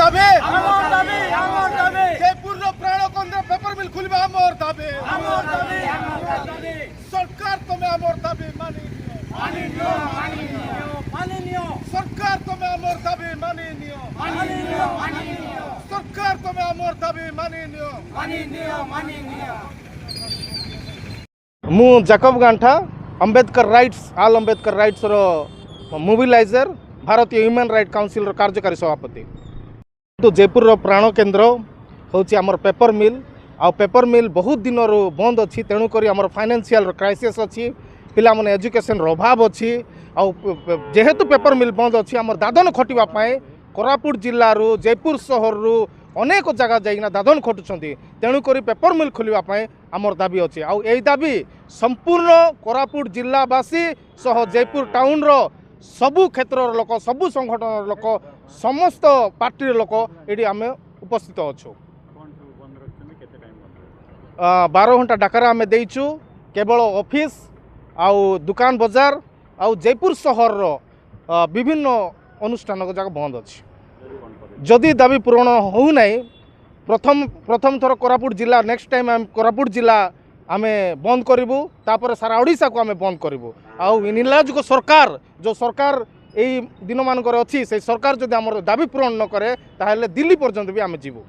दाबी जयपुर प्राण केन्द्र पेपर मिल खुलवा आमर दाबी सरकार तुम्हें आमर दाबी मानी सरकार तुम्हें आमर दाबी मानी सरकार तुम्हें आमर दाबी मानी मु जाकब गांठा अंबेडकर राइट्स आल अंबेडकर राइट्स रो मोबिलाइजर भारतीय ह्यूमन राइट काउंसिल रो कार्यकारी सभापति तो जयपुर रो प्राण केन्द्र होची हमर पेपर मिल आ पेपर मिल बहुत दिन रो बंद अच्छी तेणुक आमर फाइनेंशियल क्राइसिस अच्छी पिला माने एजुकेशन रो अभाव अच्छी आ जेहेतु पेपर मिल बंद अच्छी आमर दादन खटिबा पाए कोरापुट जिल्ला रो जयपुर शहर रो अनेक जगह जाइना दादन खटुछंती तेणुक पेपर मिल खोलिबा पाए आमर दाबी अच्छी आ एई दाबी संपूर्ण कोरापुट जिल्लावासी सह जयपुर टाउन रो सबु क्षेत्र लोक सबु संगठन लोक समस्त पार्टी लोक ये आम उपस्थित अच्छु 12 घंटा डाकरा आम देचु केवल ऑफिस आउ दुकान बाजार आउ जयपुर शहर रो विभिन्न अनुष्ठान जगह बंद अच्छी जदि दाबी पूरण हो नहीं प्रथम थर कोरापुट जिला नेक्स्ट टाइम आम कोरापुट जिला आमे बंद करूँ तापर सारा ओडिशा को आमे बंद करूँ आउ निर्लज सरकार जो सरकार यही दिन मानकर अच्छी से सरकार जदि आम दाबी पूरण न करे ताहले दिल्ली पर्यंत भी आमे जीवु।